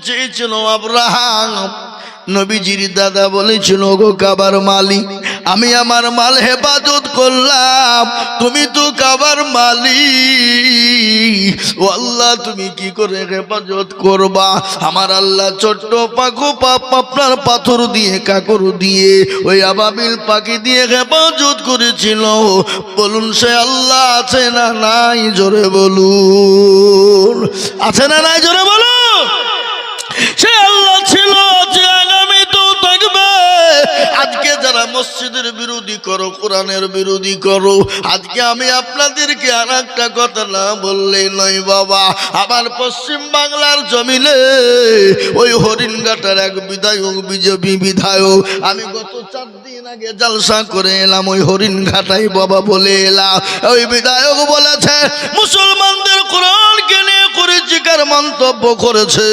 চেয়েছিল আব্রাহাম। নবীজির দাদা বলেছিল, গো কাবার মালিক, আমি আমার মাল হেফাজত করলাম, তুমি তো কাবার মালিক, ও আল্লাহ তুমি কি করে হেফাজত করবা? আমার আল্লাহ ছোট্ট পাখো আপনার পাথর দিয়ে, কাকর দিয়ে, ওই আবাবিল পাখি দিয়ে হেফাজত করেছিল। বলুন সে আল্লাহ আছে না নাই? জোরে বলুন, আছে না নাই? জোরে বলুন। সে আল্লাহ ছিল, যে আগামী তো থাকবে। আজকে যারা মসজিদের বিরোধী করো, কোরআনের বিরোধী করো, আজকে আমি আপনাদেরকে আর একটা কথা না বললেই নয় বাবা। আবার পশ্চিম বাংলার জমিনে ওই হরিণঘাটার এক বিধায়ক, বিজেপি বিধায়ক, আমি গত 4 দিন আগে জলসা করে এলাম, ওই হরিণঘাটাই বাবা বলে এলাম। ওই বিধায়ক বলেছে মুসলমানদের কোরআনকে নিয়ে কুরুচিকর মন্তব্য করেছে,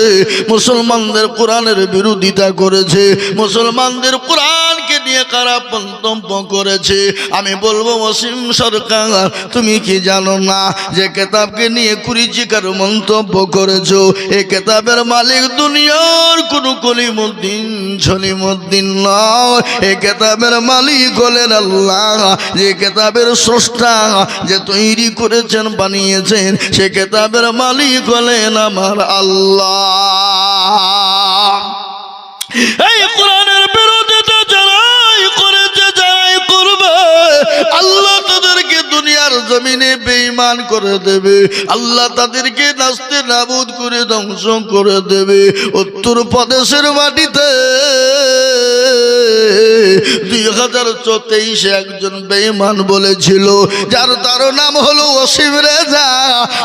মুসলমানদের কোরআনের বিরোধিতা করেছে, মুসলমানদের কোরআনকে নিয়ে খারাপ মন্তব্য করেছে। আমি বলবো ওসিম সরকার, তুমি কি জানো না যে কিতাবকে নিয়ে কুরুচিকর মন্তব্য করেছো, এই কিতাবের মালিক দুনিয়ার কোন কলিমুদ্দিন সলিমুদ্দিন নয়, এই কিতাবের মালিক হলেন আল্লাহ। যে কিতাবের স্রষ্টা, যে তৈরি করেছেন, বানিয়েছেন, সে কিতাবের মালিক হলেন আমার আল্লাহ। এই কোরআনের বিরোধিতা যারাই করেছে, যারাই করবে, আল্লাহ তাদেরকে দুনিয়ার জমিনে বেঈমান করে দেবে, আল্লাহ তাদেরকে নাস্তে নাবুদ করে ধ্বংস করে দেবে। উত্তর প্রদেশের মাটিতে 2023 একজন বেঈমান বলেছিল, যার তার নাম হলো ওসিম রেজা,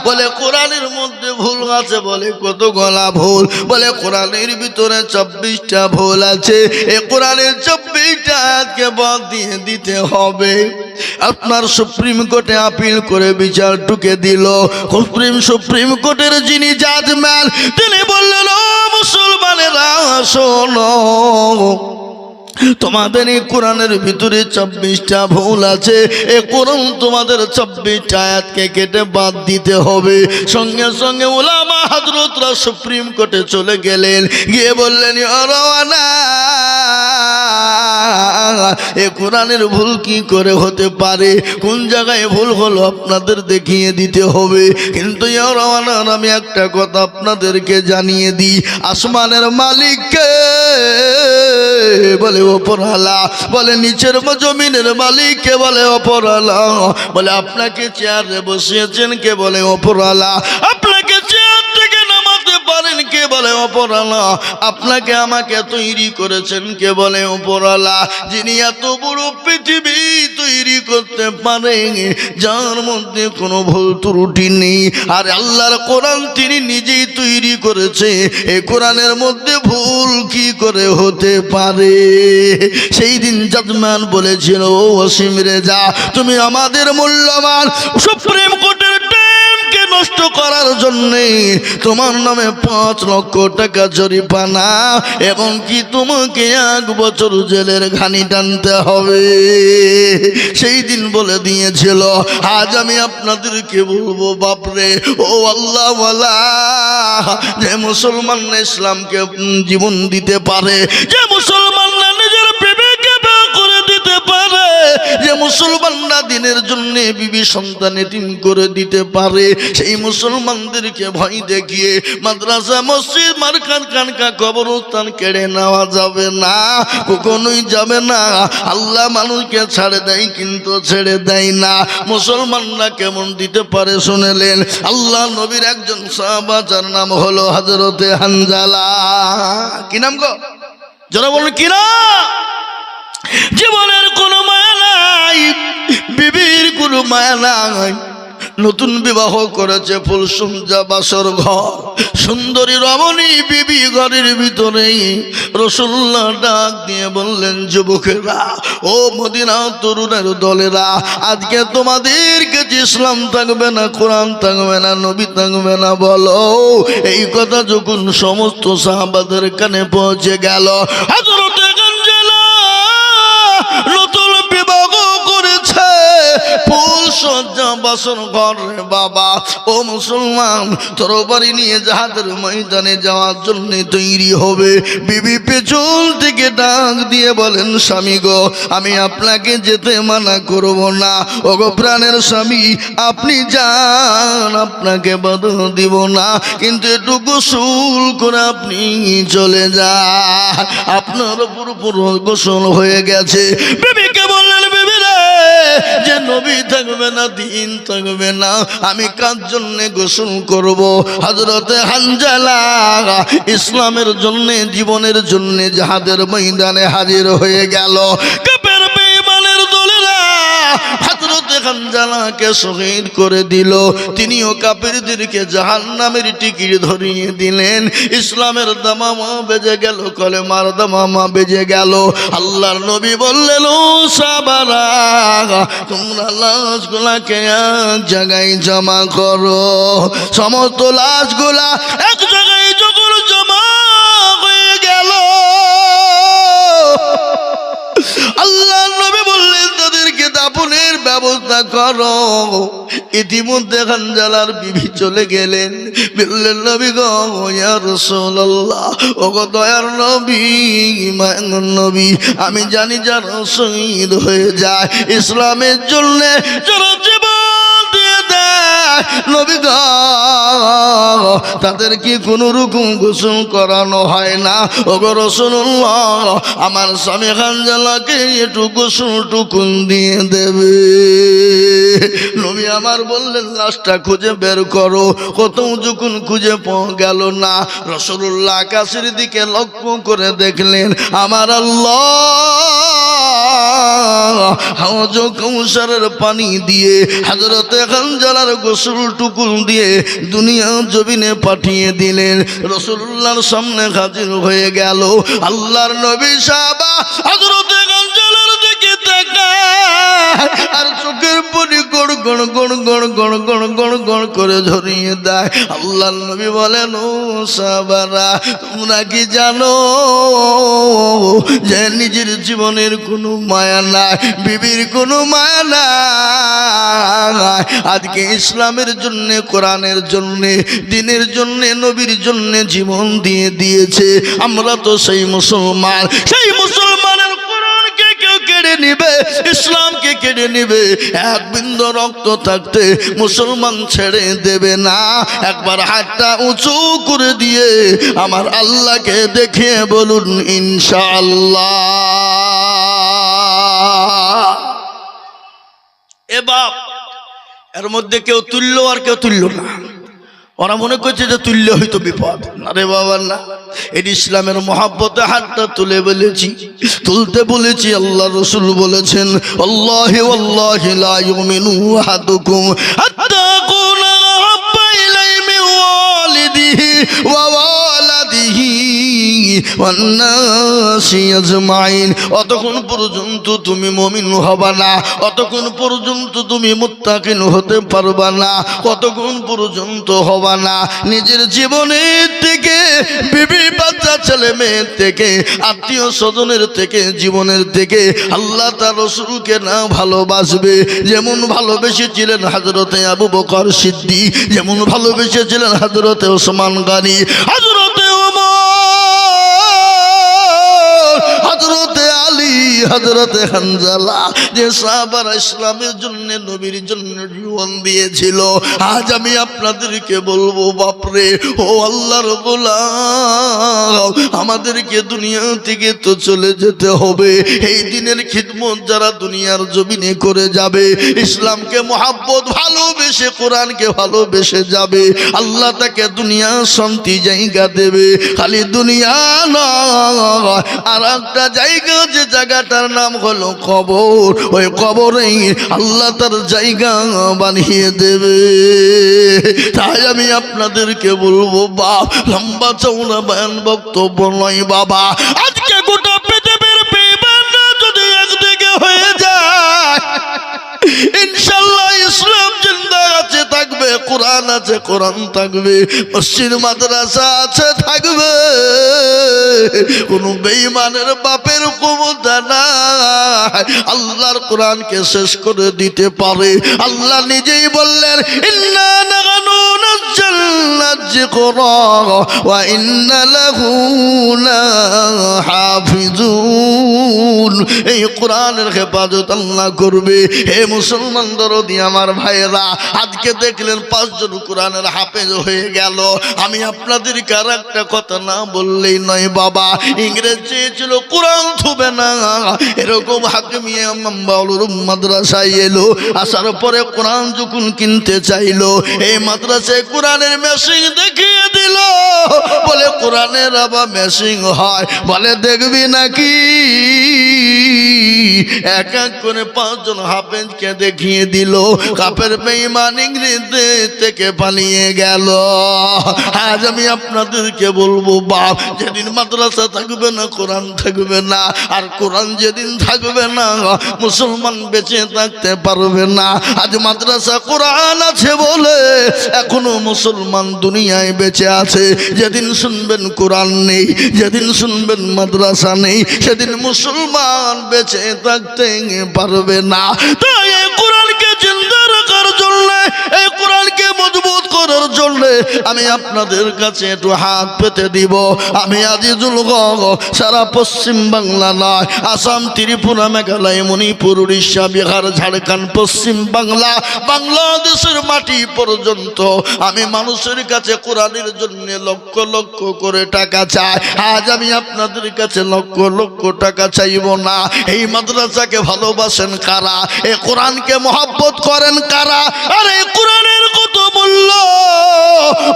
বলে কোরআনের মধ্যে ভুল আছে, বলে কত গলা ভুল, বলে কোরআনের ভিতরে 24টা ভুল আছে, এই কোরআনের 24টা আয়াতকে বাদ দিয়ে দিতে হবে। আপনার সুপ্রিম কোর্টে আপিল করে বিচার ঢুকে দিল। সুপ্রিম কোর্টের যিনি জাজম্যান, তিনি বললেন, ও মুসলমানেরা শোনো, তোমাদের এই কোরআনের ভিতরে 24টা ভুল আছে, এই কোরআন তোমাদের 24টা আয়াতকে কেটে বাদ দিতে হবে। সঙ্গে সঙ্গে উলামা হযরতরা সুপ্রিম কোর্টে চলে গেলেন, গিয়ে বললেন, রওয়ানা, এই কোরআনের ভুল কি করে হতে পারে, কোন জায়গায় ভুল হলো আপনাদের দেখিয়ে দিতে হবে। কিন্তু রওয়ানা, আমি একটা কথা আপনাদেরকে জানিয়ে দিই, আসমানের মালিককে বলে ওপরওয়ালা, বলে নিচের জমিনের মালিককে বলে ওপরওয়ালা, বলে আপনাকে চেয়ারে বসিয়েছেন কে, বলে ওপরওয়ালা, আপনাকে চেয়ার থেকে নামাতে পারেন কে, বলে ওপরওয়ালা, আপনাকে আমাকে তৈরি করেছেন কে, বলে ওপরওয়ালা, যিনি এত বড় পৃথিবী তৈরি করতে পারেন, যার মধ্যে কোনো ভুল ত্রুটি নেই, আর আল্লাহর কোরআন তিনি নিজেই তৈরি করেছে, এই কোরআনের মধ্যে ভুল কি করে হতে পারে? সেই দিন জাজম্যান বলেছিল, ও ওসিম রেজা, তুমি আমাদের মূল্যবান সুপ্রিম কোর্টের টাইমকে নষ্ট করার জন্য তোমার নামে 5 লক্ষ টাকা জরিমানা এবং কি তোমাকে 1 বছর জেলের ঘানি টানতে হবে। সেই দিন বলে দিয়েছিল। আজ আমি আপনাদেরকে বলবো, বাপরে, ও আল্লাহ ওয়ালা, যে মুসলমান ইসলামকে জীবন দিতে পারে, যে মুসলমানরা নিজের বিবেককে ব্যয় করে দিতে পারে, যে মুসলমানরা দিনের জন্য বিবি সন্তান এতিম করে দিতে পারে, সেই মুসলমানদেরকে ভয় দেখিয়ে মাদ্রাসা, মসজিদ, মারকান, খানকা, কবরস্থান কেড়ে নেওয়া যাবে না, কখনোই যাবে না। আল্লাহ মানুষকে ছাড়ে দেয় কিন্তু ছেড়ে দেয় না। মুসলমানরা কেমন দিতে পারে শুনেলেন? আল্লাহ নবীর একজন সাহাবা, যার নাম হলো হযরতে হানজালা। কি নাম গো? যারা বলেন কি না? জীবনের কোনো মায়া নাই, বিবির কোনো মায়া নাই, নতুন বিবাহ করেছে, ফুলসজ্জা বাসর ঘর, সুন্দরী রমণী বিবি ঘরের ভিতরে। রাসূলুল্লাহ ডাক দিয়ে বললেন, যুবকেরা, ও মদিনা তরুণের দলেরা, আজকে তোমাদের কাছে ইসলাম থাকবে না, কোরআন থাকবে না, নবী থাকবে না, বলো। এই কথা যখন সমস্ত সাহাবাদের কানে পৌঁছে গেল, হযরতে হানজালা নতুন বিবাহ করেছে, ফুলসজ্জা বাসন ঘর রে বাবা। ও মুসলমান, তরবারি নিয়ে জাহাদের ময়দানে যাওয়ার জন্য তৈরি হবে। বিবি পেছন থেকে ডাক দিয়ে বলেন, স্বামী গো, আমি আপনাকে যেতে মানা করব না। ওগো প্রাণের স্বামী, আপনি যান, আপনাকে বাধা দিব না, কিন্তু একটু গোসল করে আপনি চলে যান। আপনার উপর পুরো গোসল হয়ে গেছে। বিবিকে বললেন, বিবি রে, যে নবী থাকবে না, দিন থাকবে না, আমি কার জন্য গোসল করব? হযরতে হানজালা ইসলামের জন্য, জীবনের জন্য জিহাদের ময়দানে হাজির হয়ে গেল। কাফের বেঈমানের দলেরা হযরতে হানজালাকে শহীদ করে দিল। তিনিও কাফেরদেরকে জাহান্নামের টিকিট ধরিয়ে দিলেন। ইসলামের দামামা বেজে গেল, কলেমার দামামা বেজে গেল। আল্লাহর নবী বললেন, ও সাহাবারা, তোমরা লাশগুলাকে এক জায়গায় জমা করো। সমস্ত লাশগুলা এক জায়গায় যখন জমা হয়ে গেল, আল্লাহর নবী বললেন, তাদেরকে দাফনের ব্যবস্থা করো। ইতিমধ্যে হানজালার বিবি চলে গেলেন। বললেন, নবী গো, ইয়া রাসূলুল্লাহ, ও গো দয়ার নবী, মায়ার নবী, আমি জানি যারা শহীদ হয়ে যায় ইসলামের জন্য, যারা জীবন দিয়ে দেয়, নবী গো, তাদেরকে কোনো রকম গোসল করানো হয় না। ও গো রাসূলুল্লাহ, আমার স্বামী হানজালাকে একটু গোসল টুকুন দিয়ে দেবে। নবী আমার বললেন, লাশটা খুঁজে বের করো। কোথাও যখন খুঁজে পাওয়া গেল না, রাসূলুল্লাহ আকাশের দিকে লক্ষ্য করে দেখলেন, আমার আল্লাহ হাওজ কাউসারের পানি দিয়ে হযরতে হানজালার গোসল টুকুন দিয়ে দুনিয়া জমিনে পাঠিয়ে দিলেন। রাসূলুল্লাহর সামনে হাজির হয়ে গেল। আল্লাহর নবী সাহাবা হযরতে হানজালার দিকে তাকায়, আর চোখের পানি গড় গড় গড় গড় গড় গড় গড় গড় করে ঝরিয়ে দেয়। আল্লাহর নবী বলেন, ও সাহাবারা, তোমরা কি জানো যে নিজের জীবনের কোনো মায়া নাই, বিবির কোনো মায়া নাই? আজকে ইসলামের জন্য, কোরআনের জন্য, দ্বীনের জন্য, নবীর জন্য জীবন দিয়ে দিয়েছে। আমরা তো সেই মুসলমান, সেই মুসলমানের কোরআনকে কেউ কেড়ে নিবে, ইসলামকে কেড়ে নিবে। এক বিন্দু রক্ত থাকতে মুসলমান ছেড়ে দেবে না। একবার হাতটা উঁচু করে দিয়ে আমার আল্লাহকে দেখে বলুন ইনশাআল্লাহ। এ বাপ, এর মধ্যে কেউ তুল্য আর কেউ তুল্য না। ওরা মনে করছে যে তুল্য হয়তো বিপদ। আরে বাবা না, এটি ইসলামের মহাব্বতে হাতটা তুলে বলেছি, তুলতে বলেছি। আল্লাহ রাসূল বলেছেন, আল্লাহি ওয়াল্লাহি লা ইউমিনু আহাদুকুম হাত্তা কুনা আহাব্বা ইলাইহি মিন ওয়ালিদিহি ওয়া ওয়ালাদিহি ওয়ান নাসি আজমাইন। অতক্ষণ পর্যন্ত তুমি মুমিন হবা না, অতক্ষণ পর্যন্ত তুমি মুত্তাকিন হতে পারবা না, কতক্ষণ পর্যন্ত হবা না নিজের জীবনের থেকে, বিবি বাচ্চা ছেলে মেয়ের থেকে, আত্মীয় স্বজনের থেকে, জীবনের থেকে আল্লাহ তার রাসূলকে না ভালোবাসবে। যেমন ভালোবেসেছিলেন হযরতে আবু বকর সিদ্দিক, যেমন ভালোবেসেছিলেন হযরতে ওসমান গনি, হযরতে ওমর, হযরতে আলী, হযরতে হানজালা, যে সাহাবারা ইসলামের জন্য, নবীর জন্য জীবন দিয়েছিল। আজ আমি আপনাদেরকে বলবো, বাপরে, ও আল্লাহর গোলাম, আমাদেরকে দুনিয়া থেকে তো চলে যেতে হবে। এই দিনের খিদমত যারা দুনিয়ার জমিনে করে যাবে, ইসলামকে মহাব্বত ভালোবেসে, কোরআনকে ভালোবেসে যাবে, আল্লাহ তাকে দুনিয়া শান্তি জায়গা দেবে। খালি দুনিয়া নয়, আর একটা জায়গা, যে জায়গাটার নাম হলো কবর, ওই কবরেই আল্লাহ তার জায়গা বানিয়ে দেবে। তাই আমি আপনাদেরকে বলবো, বাপ, লম্বা চৌড়া বয়ান বক্তব্য নয় বাবা। আজকে গোটা পৃথিবীর বেঈমানরা যদি একদিকে হয়ে যায়, ইনশাআল্লাহ ইসলাম জিন্দা আছে থাকবে। কোরআন আছে কোরআন থাকবে, মসজিদ মাদ্রাসা আছে থাকবে, কোন বেঈমানের বাপের ক্ষমতা নাই আল্লাহর কোরআনকে শেষ করে দিতে পারে। আল্লাহ নিজেই বললেন, ইন্না নাহনু নাযালনা যিকরা ওয়া ইন্না লাহু লাহাফিজুন। এই কোরআনের হেফাজত আল্লাহ করবে। হে মুসলমান দরদি আমার ভাইয়েরা, আজকে দেখলেন 5 জন কোরআনের হাফেজ হয়ে গেল। আমি আপনাদেরকে আর একটা কথা না বললেই নয় বাবা। ইংরেজ চেয়েছিল কোরআন থুবে না, এরকম হাকিমিয়া মামবাউলুর মাদ্রাসায় এলো, আসার পরে কোরআন যখন কিনতে চাইলো, এই মাদ্রাসায় কোরআনের মেশিন দেখিয়ে দিল, বলে কোরআনের আবার মেশিন হয়, বলে দেখবি নাকি? এক এক করে 5 জন হাফেজকে দেখিয়ে দিল। কাফের বেঈমান ইংরেজ থেকে পালিয়ে গেল। আজ আমি আপনাদেরকে বলবো বাপ, যেদিন মাদ্রাসা থাকবে না কোরআন থাকবে না, আর কোরআন যেদিন থাকবে না মুসলমান বেঁচে থাকতে পারবে না। আজ মাদ্রাসা কোরআন আছে বলে এখনো মুসলমান দুনিয়ায় বেঁচে আছে। যেদিন শুনবেন কোরআন নেই, যেদিন শুনবেন মাদ্রাসা নেই, সেদিন মুসলমান বেঁচে থাকতে পারবে না। তাই এই কোরআনকে জিন্দা রাখার জন্য, এই কোরআনকে মজবুত করার জন্য আমি আপনাদের কাছে একটু হাত পেতে দিব। আমি আজিজুল হক সারা পশ্চিম বাংলা নয়, আসাম, ত্রিপুরা, মেঘালয়, মণিপুর, উড়িষ্যা, বিহার, ঝাড়খণ্ড, পশ্চিম বাংলা, বাংলাদেশের মাটি পর্যন্ত আমি মানুষের কাছে কোরআনের জন্য লক্ষ লক্ষ করে টাকা চাই। আজ আমি আপনাদের কাছে লক্ষ লক্ষ টাকা চাইব না। এই মাদ্রাসাকে ভালোবাসেন কারা? এই কোরআনকে মহব্বত করেন কারা? আর এই কোরআনের কত মূল্য!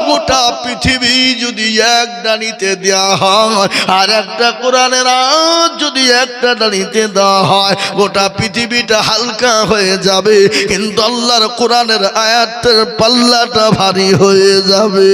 গোটা পৃথিবী যদি এক ডানিতে দেওয়া হয়, আর একটা কোরআনের আজ যদি একটা ডানিতে দেওয়া হয়, গোটা পৃথিবীটা হালকা হয়ে যাবে, কিন্তু আল্লাহর কোরআনের আয়াতের পাল্লাটা ভারী হয়ে যাবে।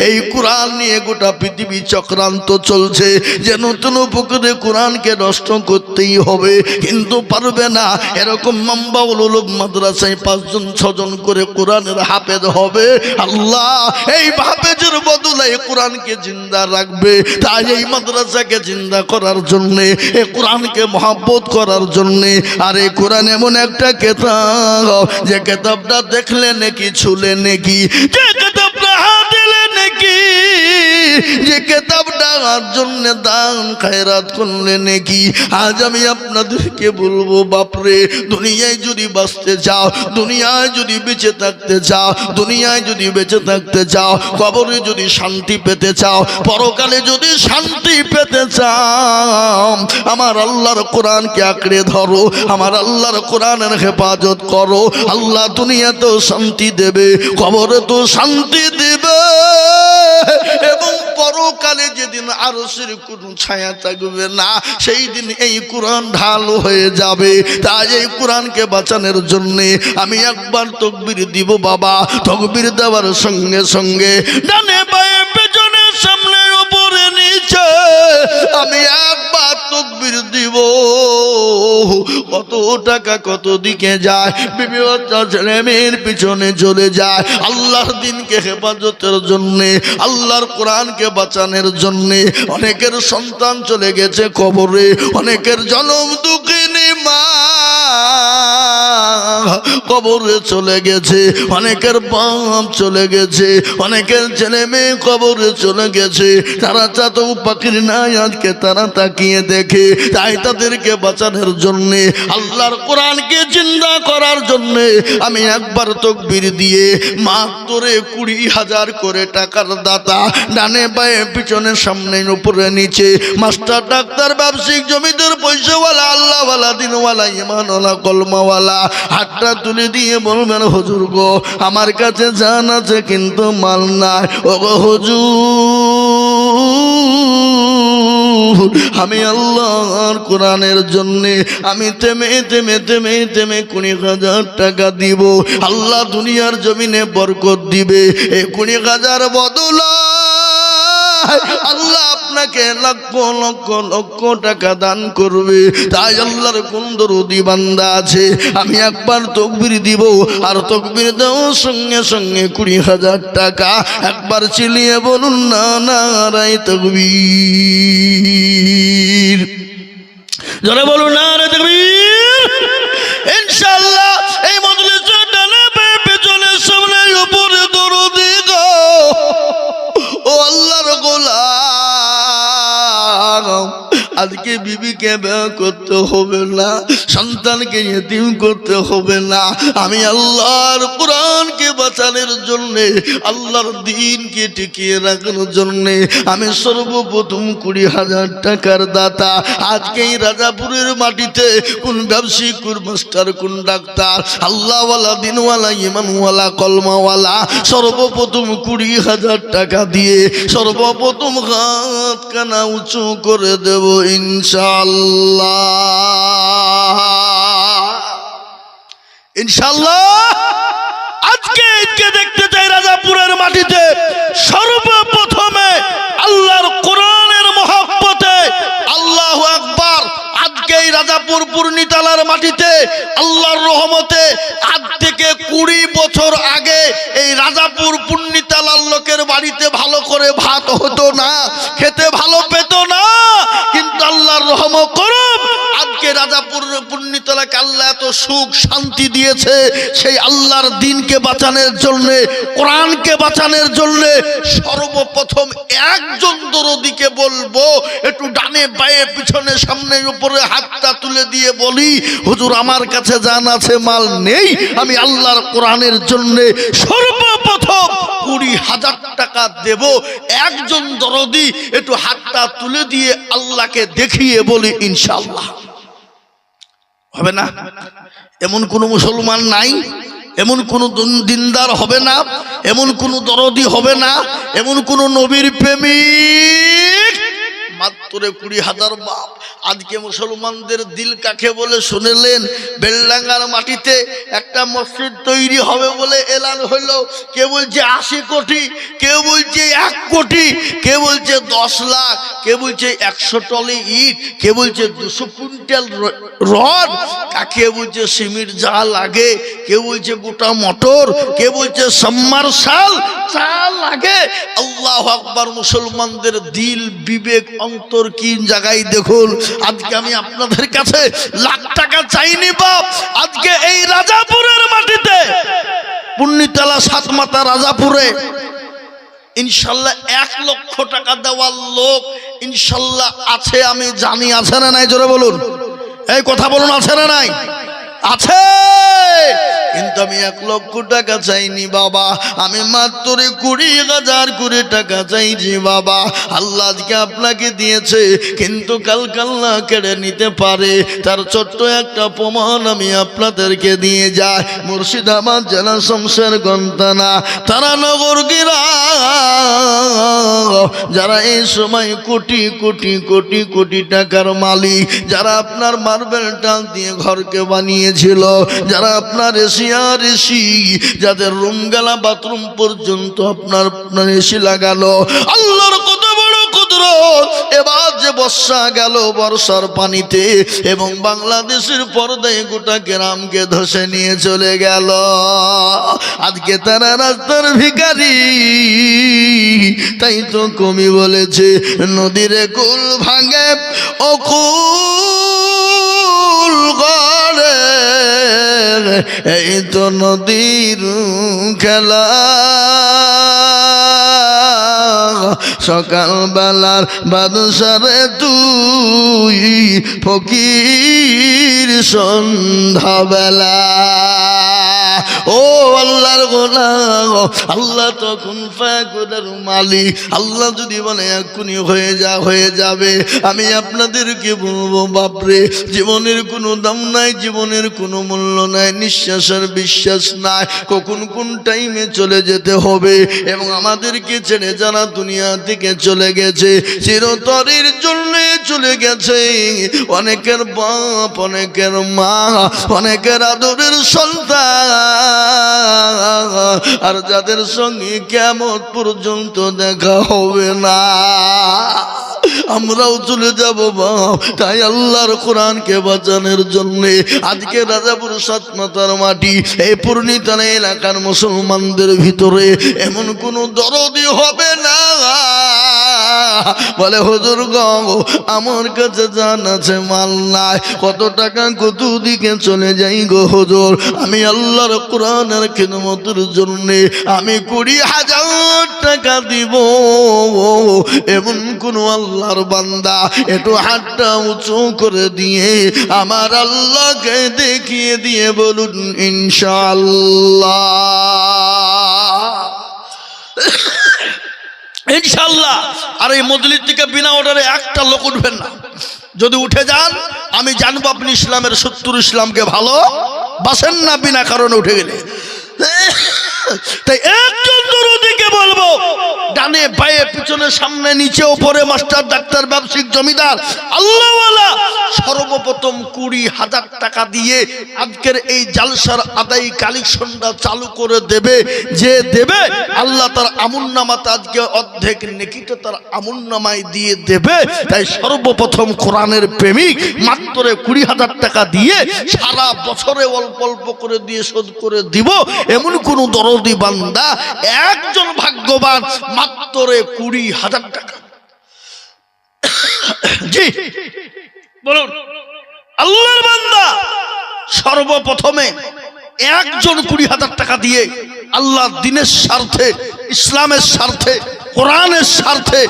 এই কোরআন নিয়ে গোটা পৃথিবী চক্রান্ত চলছে যে নতুন পুকুরে কোরআনকে নষ্ট করতেই হবে, কিন্তু পারবে না। এরকম মামবাউল উলুম মাদ্রাসায় 5 জন 6 জন করে কোরআনের হাফেজ হবে। আল্লাহ এই হাফেজের বদলে কোরআনকে জিন্দা রাখবে। তাই এই মাদ্রাসাকে জিন্দা করার জন্য, এই কোরআনকে মহব্বত করার জন্য, আর এই কোরআন এমন একটা কিতাব যে কিতাবটা দেখলে নাকি, ছুলে নাকি, যে কিতাবটা হাত দিলে নাকি, যে কিতাবটার জন্য দান খায়রাত করলে নাকি। আজ আমি আপনাদেরকে বলবো বাপরে, দুনিয়ায় যদি বাঁচতে চাও, দুনিয়ায় যদি বেঁচে থাকতে চাও, দুনিয়ায় যদি বেঁচে থাকতে চাও, কবরে যদি শান্তি পেতে চাও, পরকালে যদি শান্তি পেতে চাও, আমার আল্লাহর কোরআনকে আঁকড়ে ধরো, আমার আল্লাহর কোরআনের হেফাজত করো। আল্লাহ দুনিয়াতেও শান্তি দেবে, কবরে তো শান্তি দেবে, এবং পরকালে যেদিন আরশের কোনো ছায়া থাকবে না, সেই দিন এই কোরআন ঢাল হয়ে যাবে। তাই এই কোরআনকে বাঁচানোর জন্য আমি একবার তাকবীর দিব বাবা। তাকবীর দেওয়ার সঙ্গে সঙ্গে ডানে বাঁয়ে পেছনে সামনে উপরে নিচে আমি একবার তাকবীর দিব। কত টাকা কত দিকে যায়, বিবি বাচ্চা ছেলে মেয়ের পিছনে চলে যায় আল্লাহর দিনকে হেফাজতের জন্য, আল্লাহর কোরআনকে বাঁচানোর জন্য। অনেকের সন্তান চলে গেছে কবরে, অনেকের জনম দুঃখিনী মা কবরে চলে গেছে, অনেকের বাপ চলে গেছে, অনেকের ছেলে মেয়ে কবরে চলে গেছে। তারা চাতেও পাখির নাই আজকে তারা তাকিয়ে দেখে। তাই তাদেরকে বাঁচানোর জন্য, আল্লাহর কোরআনকে জিন্দা করার জন্য আমি একবার তাকবীর দিয়ে মাত্র 20,000 করে টাকার দাতা, ডানে বাঁয়ে পিছনে সামনে উপরে নিচে, মাস্টার ডাক্তার ব্যবসায়িক জমিদার পয়সাওয়ালা আল্লাহওয়ালা দিনওয়ালা ইমানওয়ালা কলমাওয়ালা হাতটা তুলে দিয়ে বলবেন, হুজুর গো আমার কাছে জান আছে কিন্তু মাল নাই। ও গো হুজুর, আমি আল্লাহর কোরআনের জন্য আমি থেমে থেমে থেমে থেমে 20,000 টাকা দিব। আল্লাহ দুনিয়ার জমিনে বরকত দিবে। এই 20,000 বদলা আল্লাহ আপনাকে লক্ষ লক্ষ লক্ষ টাকা দান করবে। তাই আল্লাহর কোন দরদি বান্দা আছে আমি একবার তাকবীর দিব আর তাকবীর দেওয়ার সঙ্গে সঙ্গে 20,000 টাকা একবার চিল্লিয়ে বলুন না নারায়ে তাকবীর। জোরে বলুন নারায়ে তাকবীর। ইনশাআল্লাহ এই মজলিসে ডানে বামে পেছনে সামনে উপরে দরদি গো ও আল্লাহর গোলাম। আজকে বিবিকে বিয়ে করতে হবে না, সন্তানকে ইতিম করতে হবে না। আমি আল্লাহর কোরআনকে বাঁচানোর জন্যে, আল্লাহর দ্বীনকে টিকিয়ে রাখার জন্যে আমি সর্বপ্রথম 20,000 টাকার দাতা। আজকে এই রাজাপুরের মাটিতে কোন ব্যবসায়ী, কোন মাস্টার, কোন ডাক্তার, আল্লাহওয়ালা, দিনওয়ালা, ইমানওয়ালা, কলমাওয়ালা সর্বপ্রথম 20,000 টাকা দিয়ে সর্বপ্রথম হাত কানা উঁচু করে দেব ইনশাআল্লাহ। ইনশাআল্লাহ আজকে দেখতে চাই রাজাপুরের মাটিতে সর্বপ্রথমে আল্লাহর কোরআনের মহব্বতে আল্লাহু আকবার। আজকে এই রাজাপুর পূর্ণিতালার মাটিতে আল্লাহর রহমতে আজ থেকে 20 বছর আগে এই রাজাপুর পূর্ণিতালার লোকের বাড়িতে ভালো করে ভাত হতো না, খেতে ভালো পেত না, কিন্তু আল্লাহর রহমত করম আজকে রাজাপুর পূর্ণিতলাকে আল্লাহ এত সুখ শান্তি দিয়েছে। সেই আল্লাহর দ্বীনকে বাঁচানোর জন্য, কোরআনকে বাঁচানোর জন্য সর্বপ্রথম একজন দরদিকে বলবো একটু ডানে বায়ে পিছনে সামনে উপরে হাতটা তুলে দিয়ে বলি হুজুর আমার কাছে জান আছে মাল নেই, আমি আল্লাহর কোরআনের জন্য সর্বপ্রথম 20,000 টাকা দেব। একজন দরদি একটু হাতটা তুলে দিয়ে আল্লাহকে দেখিয়ে বলি ইনশাআল্লাহ। হবে না? এমন কোন মুসলমান নাই, এমন কোন দিনদার হবে না, এমন কোন দরদি হবে না, এমন কোন নবীর প্রেমিক মাত্র 20,000 বাপ। আজকে মুসলমানদের দিল কাকে বলে শুনলেন? বেলডাঙ্গার মাটিতে একটা মসজিদ তৈরি হবে বলে এলান হলো। কে বলছে 80 কোটি, কেউ বলছে 1 কোটি, কে বলছে 10 লাখ, কে বলছে 100 টলি ইট, কে বলছে 200 কুইন্টাল রড, কাকে বলছে সিমেন্ট যা লাগে, কে বলছে গোটা মোটর, কে বলছে সাবমার্শাল যা লাগে। আল্লাহু আকবার। মুসলমানদের দিল বিবেক অন্তর কি জায়গায় দেখুন। আজকে আমি আপনাদের কাছে লাখ টাকা চাইনি বাপ। আজকে এই রাজাপুরের মাটিতে পূর্ণিতলা সাতমাতা রাজাপুরে ইনশাল্লাহ 1 লক্ষ টাকা দেওয়ার লোক ইনশাল্লাহ আছে, আমি জানি। আছে না নাই? জোরে বলুন, এই কথা বলুন, আছে না নাই? আছে। কিন্তু আমি 1 লক্ষ টাকা চাইনি বাবা, আমি মাত্র 20,000 করে টাকা চাইছি বাবা। আল্লাহ আজকে আপনাকে দিয়েছে, কিন্তু কাল আল্লাহ কেড়ে নিতে পারে। তার ছোট্ট একটা প্রমাণ আমি আপনাদেরকে দিয়ে যাই। মুর্শিদাবাদ জেলা শমশেরগঞ্জ থানা তারানগর গ্রাম, যারা এই সময় কোটি কোটি কোটি কোটি টাকার মালিক, যারা আপনার মার্বেল টাল দিয়ে ঘরকে বানিয়েছিল, যারা আপনার এশিয়ার এসি, যাদের রুম গেলা বাথরুম পর্যন্ত আপনার এসি লাগালো, আল্লাহর কত বড় কুদরত। এবার যে বর্ষা গেল, বর্ষার পানিতে এবং বাংলাদেশের পর্দায় গোটা গ্রামকে ধসে নিয়ে চলে গেল। আজকে তারা রাস্তার ভিখারি। তাই তো কবি বলেছে নদীর কুল ভাঙে ও কুল গড়ে, এই তো নদীর খেলা। সকাল বেলার বাদশারে তুই ফকির সন্ধ্যা বেলা। ও আল্লাহর গোলাম, আল্লাহ তখন ফাকুরের মালিক। আল্লাহ যদি বলে এক্ষুনি হয়ে যা, হয়ে যাবে। আমি আপনাদেরকে বলবো বাপরে, জীবনের কোনো দাম নাই, জীবনের কোনো মূল্য নাই, নিঃশ্বাসের বিশ্বাস নাই, কখন কোন টাইমে চলে যেতে হবে। এবং আমাদেরকে ছেড়ে যারা দুনিয়া থেকে চলে গেছে, চিরতরের জন্য চলে গেছে। অনেকের বাপ, অনেকের মা, অনেকের আদরের সন্তান আর যাদের সঙ্গে কিয়ামত পর্যন্ত দেখা হবে না, আমরাও চলে যাব বাপ। তাই আল্লাহর কোরআনকে বাঁচানোর জন্য আজকে রাজাপুর সাতমাতার মাটি এই পূর্ণিতানা এলাকার মুসলমানদের ভিতরে এমন কোনো দরদি হবে না বলে হুজুর গো আমার কাছে জান আছে মাল নাই, কত টাকা কত দিকে চলে যাই গো হুজুর, আমি আল্লাহর কোরআনের খিদমতের জন্য আমি 20,000 টাকা দিব। এমন কোন আল্লাহর বান্দা একটু হাতটা উঁচু করে দিয়ে আমার আল্লাহকে দেখিয়ে দিয়ে বলুন ইনশাআল্লাহ। ইনশাআল্লাহ। আর এই মজলিস থেকে বিনা অর্ডারে একটা লোক উঠবেন না, যদি উঠে যান আমি জানবো আপনি ইসলামের শত্রু, ইসলামকে ভালো বাসেন না বিনা কারণে উঠে গেলে। তাই একজন দরদিকে বলবো ডানে বায়ে পিছনে সামনে নিচে উপরে মাস্টার ডাক্তার ব্যবসায়িক জমিদার আল্লাহওয়ালা সর্বপ্রথম 20,000 টাকা দিয়ে আজকের এই জালসার আদায়ী কালেকশনটা চালু করে দেবে। যে দেবে আল্লাহ তার আমুলনামাতে আজকে অর্ধেক নেকিটা তার আমুলনামায় দিয়ে দেবে। তাই সর্বপ্রথম কোরআনের প্রেমিক মাত্র 20,000 টাকা দিয়ে সারা বছরে অল্প অল্প করে দিয়ে শোধ করে দিব এমন কোন দরদি বান্দা একজন ভাগ্যবান মাত্র 20,000 টাকা। জি বলুন আল্লাহর বান্দা সর্বপ্রথমে একজন 20,000 টাকা দিয়ে আল্লাহ দ্বীনের স্বার্থে, ইসলামের স্বার্থে, কোরআনের স্বার্থে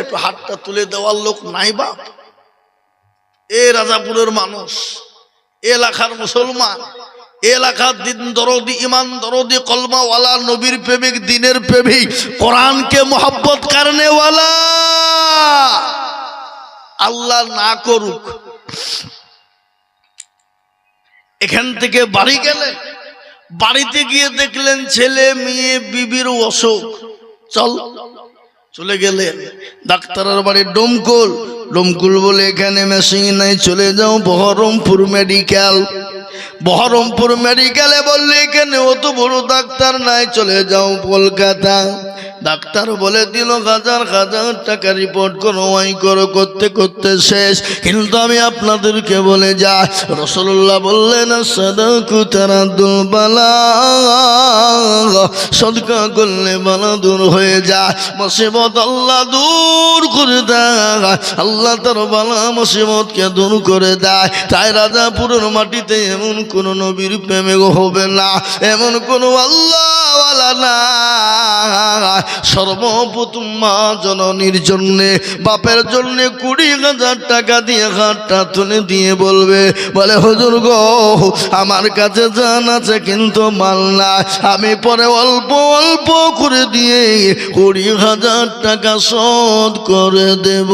একটু হাতটা তুলে দেওয়ার লোক নাই বাপ? এ রাজাপুরের মানুষ, এলাকার মুসলমান, এলাকার দিন দরদি, ইমান দরদি, কলমাওয়ালা, নবীর প্রেমিক, দিনের প্রেমিক, কোরআনকে মোহাব্বত করনেওয়ালা। আল্লাহ না করুক এখান থেকে বাড়ি গেলেন, বাড়িতে গিয়ে দেখলেন ছেলে মেয়ে বিবির অসুখ, চলে গেলেন ডাক্তারের বাড়ি ডোমকল। ডোমকল বলে এখানে মেশিন নাই, চলে যাও বহরমপুর মেডিকেল। বহরমপুর মেডিকেলে বললে এখানে অত বড় ডাক্তার নাই, চলে যাও কলকাতা। ডাক্তার বলে দিল 1,000 টাকা রিপোর্ট করো, ওই করো, করতে করতে শেষ। কিন্তু আমি আপনাদেরকে বলে যাই রাসূলুল্লাহ বললেন সাদাকু তারাদুল বালা, সদকা করলে বালা দূর হয়ে যায়, মুসিবত আল্লাহ দূর করে দেয়, আল্লাহ তার বালা মুসিবতকে দূর করে দেয়। তাই রাজাপুরের মাটিতে এমন কোন নবীর প্রেমিক হবে না, এমন কোন আল্লাহওয়ালা না সর্বপ্রথম মা জননীর জন্যে, বাপের জন্যে 20,000 টাকা দিয়ে হাতটা তুলে দিয়ে বলবে বলে হুজুর গো আমার কাছে জান আছে কিন্তু মাল না, আমি পরে অল্প অল্প করে দিয়ে 20,000 টাকা শোধ করে দেব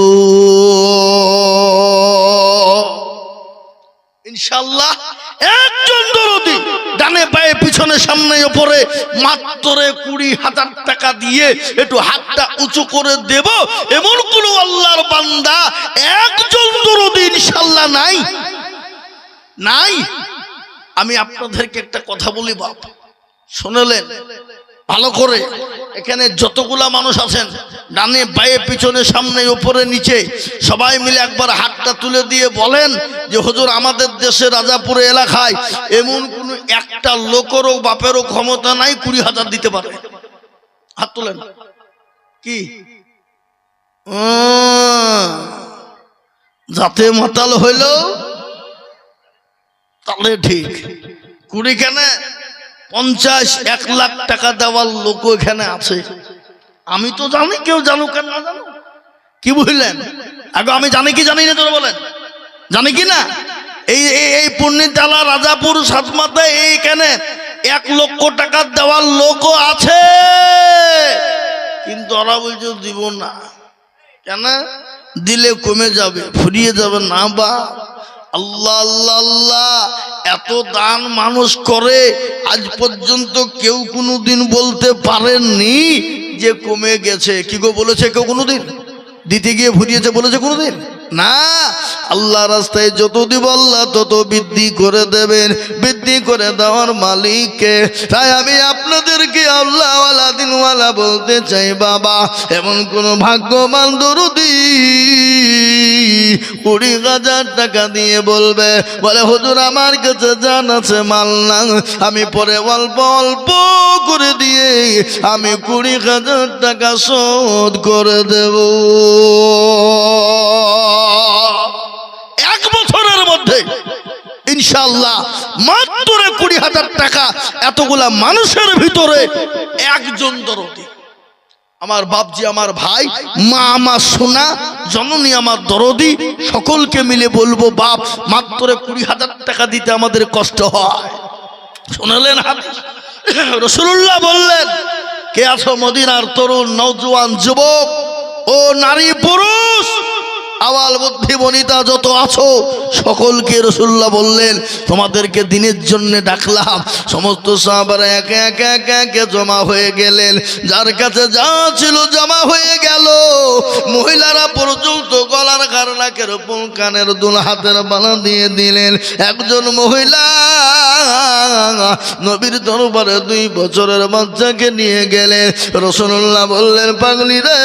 ইনশাআল্লাহ। একজন দরদি ডানে পায়ে পিছনে সামনে উপরে মাত্র 20,000 টাকা দিয়ে একটু হাতটা উঁচু করে দেব এমন কোন আল্লাহর বান্দা একজন দরদি ইনশাআল্লাহ নাই, নাই। আমি আপনাদেরকে একটা কথা বলি বাপ, শুনলেন ভালো করে? এখানে যতগুলা মানুষ আছেন ডানে বায়ে পিছনে সামনে উপরে নিচে সবাই মিলে একবার হাতটা তুলে দিয়ে বলেন যে হুজুর আমাদের দেশে রাজাপুরে এলাকায় এমন কোন একটা লোকেরও বাপেরও ক্ষমতা নাই 20,000 দিতে পারে। হাত তোলেন। কি যাতে মাতাল হইল তাহলে ঠিক, 20 কেন 50-1 লাখ টাকা দেওয়ার লোক এখানে আছে। আমি তো জানি, কেউ জানুক আর না জানুক। কি বুঝলেন? আগে আমি জানি কি জানি না, তোরা বলেন জানি কি না? এই পূর্ণিতালা রাজাপুর সাতমাথায় এইখানে 1 লক্ষ টাকা দেওয়ার লোকও আছে, কিন্তু ওরা বলছে দিব না। কেন? দিলে কমে যাবে, ফুরিয়ে যাবে না। বা আল্লাহ আল্লাহ আল্লাহ এত দান মানুষ করে আজ পর্যন্ত কেউ কোনোদিন বলতে পারেননি যে কমে গেছে। কি গো বলেছে কেউ কোনোদিন? দিতে গিয়ে ফুরিয়েছে বলেছে কোনোদিন? না। আল্লাহ রাস্তায় যত দিব আল্লাহ তত বৃদ্ধি করে দেবেন, বৃদ্ধি করে দেওয়ার মালিককে। তাই আমি আপনাদেরকে আল্লাহওয়ালা দিনওয়ালা বলতে চাই বাবা, এমন কোন ভাগ্যবান দরদি 20,000 টাকা দিয়ে বলবে, বলে হুজুর আমার কাছে জান আছে মাল না, আমি পরে অল্প অল্প করে দিয়ে আমি 20,000 টাকা শোধ করে দেব। 1 বছরের মধ্যে ইনশাআল্লাহ মাত্র 20,000 টাকা। এতগুলা মানুষের ভিতরে একজন দরদি, আমার বাপজি, আমার ভাই, মা আমার সোনা, জননী আমার দরদি, সকলকে মিলে বলবো বাপ মাত্র 20,000 টাকা দিতে আমাদের কষ্ট হয়। শুনলেন হাদিস, রাসূলুল্লাহ বললেন, কে আছো মদিনার তরুণ নওজোয়ান যুবক ও নারী পুরুষ, আওয়াল বুদ্ধি বনিতা যত আছো সকলকে রাসূলুল্লাহ বললেন তোমাদেরকে দিনের জন্য ডাকলাম। সমস্ত সাহাবারা একে একে একে একে জমা হয়ে গেলেন, যার কাছে যা ছিল জমা হয়ে গেল। মহিলারা পর্যন্ত গলার কার, নাকের ফুল, কানের দুল, হাতের বালা দিয়ে দিলেন। একজন মহিলা নবীর দরবারে 2 বছরের বাচ্চাকে নিয়ে গেলেন। রাসূলুল্লাহ বললেন, পাগলি রে,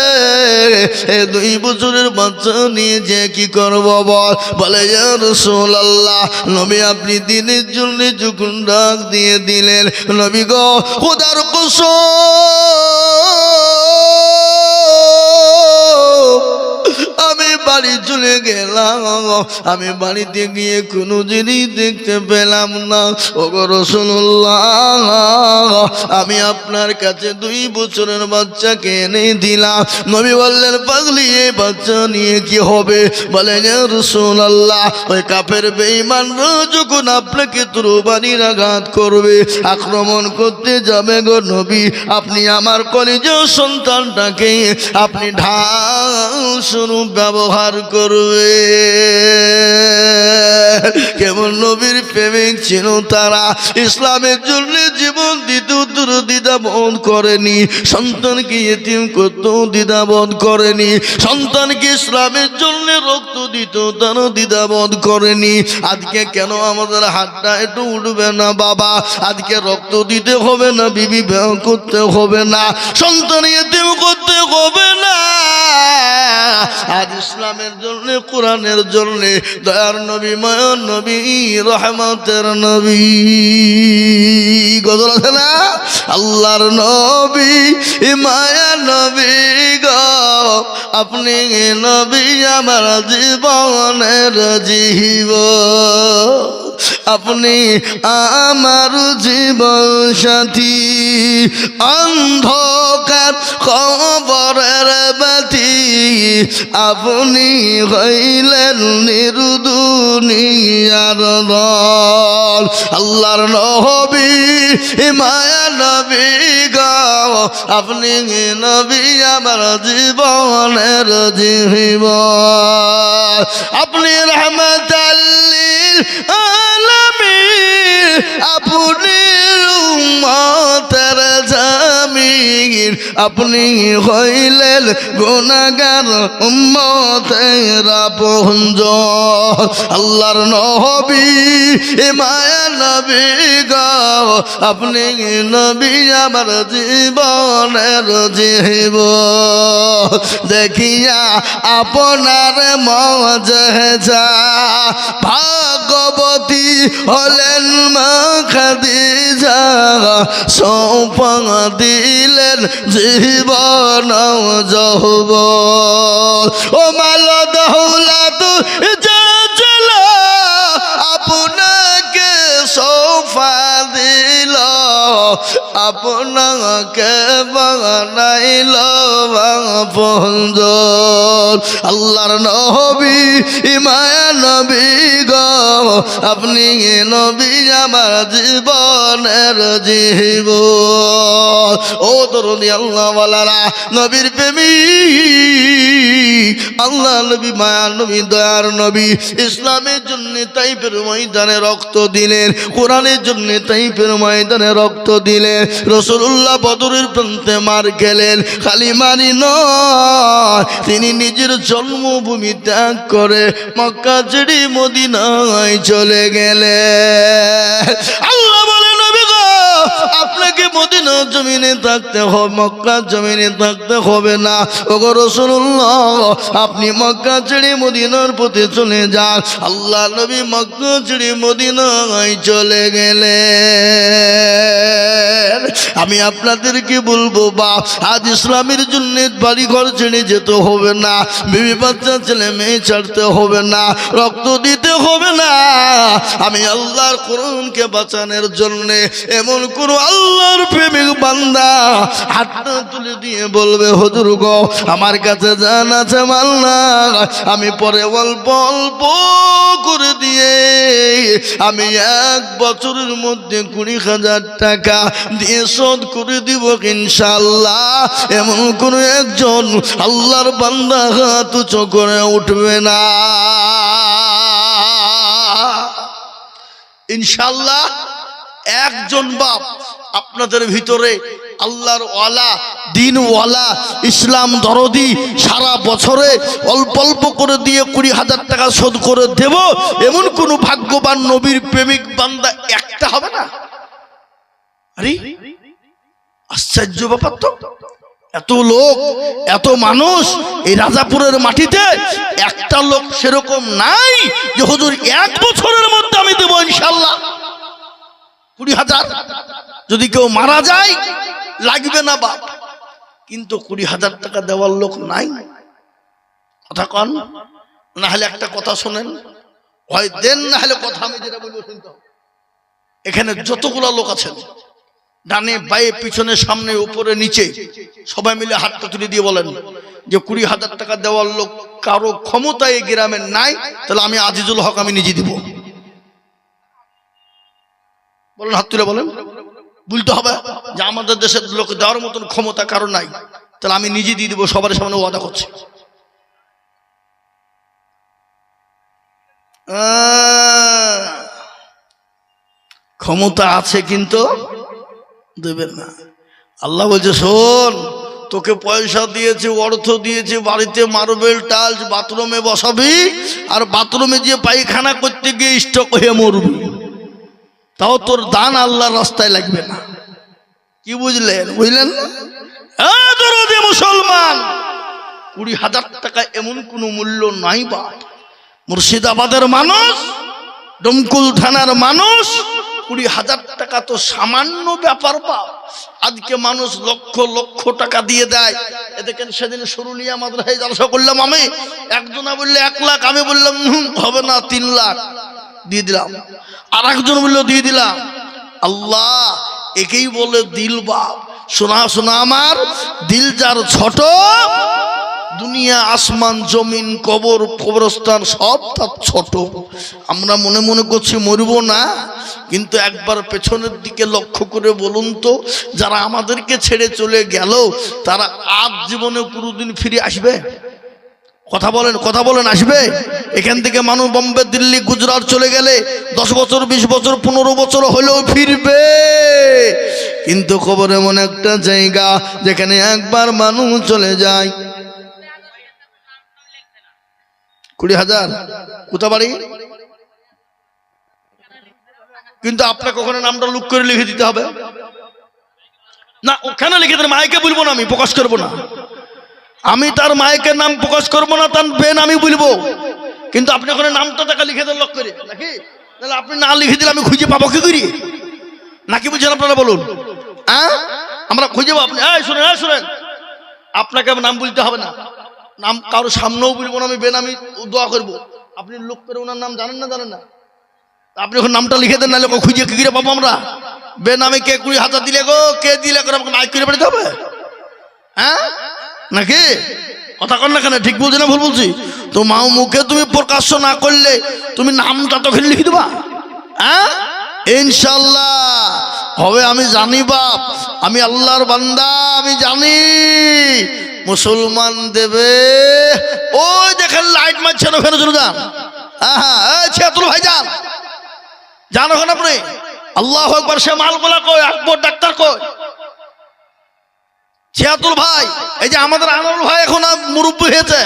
এই 2 বছরের বাচ্চা নিয়ে যে কি করব বল? বলে ইয়া রাসূলুল্লাহ, নবী আপনি দিনের জন্য যখন ডাক দিয়ে দিলেন, নবী গো খোদার কসম আমি বাড়ি চলে গেলাম, আমি বাড়িতে গিয়ে কোনো জিনিস দেখতে পেলাম না। ওগো রাসূলুল্লাহ, আমি আপনার কাছে 2 বছরের বাচ্চাকে এনে দিলাম। নবী বললেন, পাগলি এই বাচ্চা নিয়ে কি হবে? বলেন ইয়া রাসূলুল্লাহ, ওই কাফের বেঈমানরা যখন আপনাকে তরবারির আঘাত করবে, আক্রমণ করতে যাবে গো নবী, আপনি আমার কলিজার সন্তানটাকে আপনি ঢাল স্বরূপ ব্যবহার করবে। কেমন নবীর প্রেমিক ছিল তারা, ইসলামের জন্য জীবন দিতে দ্বিধাবোধ করেনি, সন্তানকে ইতিম করতে দ্বিধাবোধ করেনি, সন্তানকে ইসলামের জন্য রক্ত দিত তারা দ্বিধাবোধ করেনি। আজকে কেন আমাদের হাতটা একটু উঠবে না বাবা? আজকে রক্ত দিতে হবে না, বিবি বিবাহ করতে হবে না, সন্তান ইতিম করতে হবে না। আজ ইসলামের জন্য, কোরআনের জন্য, দয়ার নবী, মায়ার নবী, রহমতের নবী, গজল আছে না, আল্লাহর নবী, মায়ার নবী গো, আপনি নবী আমার জীবনের জীবন, আপনি আমার জীবন সাথী, অন্ধকার কবরের বাতি, আপনি হইলেন নির্দুনিয়ার দল। আল্লাহর নবী, মায়া নবী গো, আপনি নবী আমার জীবনের জীবন, আপনি রহমতুল লিল আলামিন, আপনি উম্মতের জামিন, আপনি হইলেন গুনাহগার উম্মতের আপনজন। আল্লাহর নবী, মায়া নবী গো, আপনি নবী আমার জীবনের জীবন, দেখিয়া আপনার মজেজা, ভাগবতী হলেন মা খাদিজা, সৌপা দিলেন জীবন যৌবন। ও মাল দৌলত যা ছিল আপনাকে সৌপা দিল, আপনাকে বানাইল আপনজন। আল্লাহর নবী, মায়া নবী গো, আপনি নবী আমার জীবনের জীবন। ও তরুণী আল্লাহওয়ালারা, নবীর প্রেমিক, আল্লাহ নবী, মায়া নবী, দয়ার নবী, ইসলামের জন্য তাইফের ময়দানে রক্ত দিলেন, কোরআনের জন্য তাইফের ময়দানে রক্ত দিলেন। রাসূলুল্লাহ বদরের প্রান্তে মার গেলেন, খালি বেঈমানি নয়, তিনি নিজের জন্মভূমি ত্যাগ করে মক্কা ছেড়ে মদিনায় চলে গেলেন। আল্লাহ বলে নবী গো আপনাকে মদিনার জমিনে থাকতে হবে, মক্কার জমিনে থাকতে হবে না। ওগো রাসূলুল্লাহ আপনি মক্কা ছেড়ে মদিনার পথে চলে যান। আল্লাহ নবী মক্কা ছেড়ে মদিনায় চলে গেলেন। আমি আপনাদেরকে বলবো বাপ, আজ ইসলামের জন্য বাড়ি ঘর ছেড়ে যেতে হবে না, বিবি বাচ্চা ছেলে মেয়ে ছাড়তে হবে না, রক্ত দিতে হবে না। আমি আল্লাহর কোরআনকে বাঁচানোর জন্য এমন কোন আল্লাহর প্রেমিক বান্দা হাতটা তুলে দিয়ে বলবে হুজুর গো আমার কাছে জান আছে মাল না, আমি পরে অল্প অল্প করে দিয়ে আমি 1 বছরের মধ্যে 20,000 টাকা দিয়ে শোধ করে দিব ইনশাআল্লাহ, এমন কোন একজন আল্লাহর বান্দা হাত উঁচু করে উঠবে না। ইনশাআল্লাহ একজন বাপ আপনাদের ভিতরে আল্লাহর ওয়ালা, দিন ওয়ালা, ইসলাম দরদি সারা বছরে অল্প অল্প করে দিয়ে 20,000 টাকা শোধ করে দেব, এমন কোন ভাগ্যবান নবীর প্রেমিক বান্দা একটা হবে না? আরে আশ্চর্য ব্যাপার তো, এত লোক এত মানুষ এই রাজাপুরের মাটিতে, একটা লোক সেরকম নাই যে হুজুর 1 বছরের মধ্যে আমি দেবো ইনশাআল্লাহ 20,000। যদি কেউ মারা যায় লাগবে না বাপ, কিন্তু 20,000 টাকা দেওয়ার লোক নাই। কথা কন না হলে একটা কথা শোনেন, হয় দেন না হলে কথা আমি যেটা বলবো শুনতে হবে। এখানে যতগুলা লোক আছেন ডানে বায়ে পিছনে সামনে উপরে নিচে সবাই মিলে হাতটা তুলে দিয়ে বলেন যে 20,000 টাকা দেওয়ার লোক কারো ক্ষমতা এই গ্রামের নাই, তাহলে আমি আজিজুল হক আমি নিজে দিব। বলেন হাত তুলে বলেন। বলতে হবে যে আমাদের দেশের লোক দেওয়ার মতন ক্ষমতা কারো নাই, তাহলে আমি নিজে দিয়ে দিব, সবার সামনে ওয়াদা করছি। ক্ষমতা আছে কিন্তু দেবেন না। আল্লাহ বলছে শোন, তোকে পয়সা দিয়েছে, অর্থ দিয়েছে, বাড়িতে মার্বেল টাইলস বাথরুমে বসাবি, আর বাথরুমে যে পায়খানা করতে গিয়ে স্টক হয়ে মরবি, তাও তোর দান আল্লাহর রাস্তায় লাগবে না। কি বুঝলেন? বুঝলেন না? মুসলমান 20,000 টাকা এমন কোন মূল্য নাই বাপ। মুর্শিদাবাদের মানুষ, ডমকুল থানার মানুষ, 20,000 টাকা তো সামান্য ব্যাপার বাপ। আজকে মানুষ লক্ষ লক্ষ টাকা দিয়ে দেয়। দেখেন সেদিন শুরুলিয়া মাদ্রাসায় জলসা করলাম আমি, একজনা বললে 1 লাখ, আমি বললাম হবে না 3 লাখ দিয়ে দিলাম, আর একজন বললো দিয়ে দিলাম। আল্লাহ একেই বলে দিল বাপ। শোনা শোনা আমার দিল যার ছোট, দুনিয়া আসমান জমিন কবর কবরস্থান সব তার ছোট। আমরা মনে মনে করছি মরবো না, কিন্তু একবার পেছনের দিকে লক্ষ্য করে বলুন তো, যারা আমাদেরকে ছেড়ে চলে গেল তারা আজ জীবনে কোনোদিন ফিরে আসবে? কথা বলেন, কথা বলেন, আসবে? এখান থেকে মানুষ বোম্বে, দিল্লি, গুজরাট চলে গেলে 10 বছর 20 বছর 15 বছর হলেও ফিরবে, কিন্তু কবর এমন একটা জায়গা যেখানে একবার মানুষ চলে যায়। 20,000 কোথা বাড়ি? কিন্তু আপনাকে ওখানে নামটা লুক করে লিখে দিতে হবে না, ওখানে লিখে দেন। মাইকে বলবো না, আমি প্রকাশ করবো না, আমি তার মাইকের নাম প্রকাশ করবো না, তার বেন আমি বলবো, কিন্তু আপনি ওখানে নামটা টাকা লিখে দেন লক করে, নাকি? তাহলে আপনি না লিখে দিলে আমি খুঁজে পাবো কি করি? নাকি বুঝছেন আপনারা বলুন? আমরা খুঁজে পাবো। আপনি শুনেন, শুনেন, আপনাকে নাম বলতে হবে না, নাম কারো সামনেও বলবো না, আমি বেন আমি দোয়া করবো। আপনি লোক করে ওনার নাম জানেন না, জানেন না, আপনি ওখানে নামটা লিখে দেন, নাহলে খুঁজে কি করে পাবো আমরা? বেনামে কে 20,000 দিলে গো, কে দিলে করে আমাকে মাইক করে পাঠাতে হবে? নাকি? কথা কন না কেন? ঠিক বলছি না ভুল বলছি? তো মা মুখে তুমি প্রকাশ্য না করলে তুমি নামটা তো লিখে দেবা। ইনশাল্লাহ হবে, আমি জানি বাপ, আমি আল্লাহর বান্দা, আমি জানি মুসলমান দেবে। ওই দেখেন লাইট মারছেন, ওখানে চলে যান। ছিয়াতুল ভাই যান, যান ওখানে আপনি। আল্লাহু আকবার। সে মালগুলা কই? আকবর ডাক্তার কই? ছিয়াতুল ভাই, এই যে আমাদের আনোয়ার ভাই এখন মুরব্বী হয়েছে,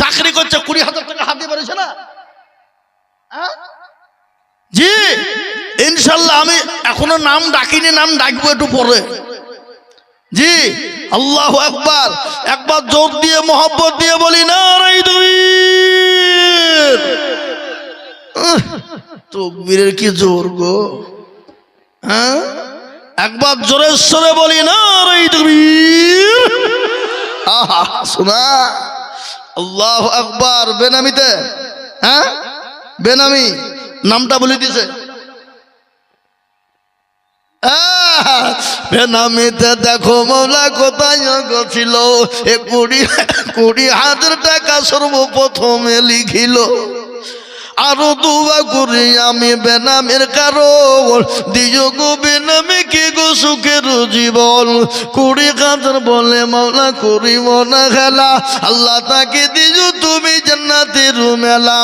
চাকরি করছে, 20,000 টাকা হাত দিয়ে পারেছে না? জি ইনশাল্লাহ, আমি এখনো নাম ডাকিনি, নাম ডাকবো একটু পরে। জি আল্লাহু আকবার, একবার জোর দিয়ে মোহাব্বত দিয়ে বলি নারায়ে তাকবীর। তাকবীরের কি জোর গো, হ্যাঁ? একবার জোরে সরে বলি নারায়ে তাকবীর। আহা শোনা, আল্লাহু আকবার। বেনামিতে, হ্যাঁ বেনামি নামটা বলে দিছে। বেনামিতে দেখো মৌলা কোথায় গছিল, 20,000 টাকা সর্বপ্রথমে লিখিল। আরো দুয়া করি আমি বেনামের কারণ, দিও গো বেনামে কে গো সুখের জীবন। 20,000 বলে মাওলা করিব না খেলা, আল্লাহ তাকে দিও তুমি জান্নাতের মেলা।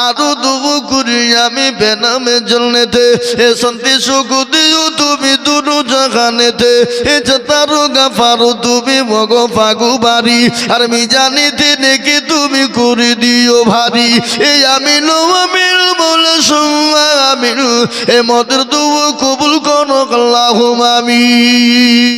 আরো দুয়া করি আমি বেনামের জন্যতে, এ শান্তি সুখ দিও তুমি দুরু জাহানেতে। এ তারো গাফারো তুমি মগ ফাগু বাড়ি, আর মিজানিতে নেকি তুমি করে দিও ভারী। এই আমি আমিন বলে সুম্মা আমিন, এ মদের দুয়া কবুল করো আল্লাহুম্মা আমিন।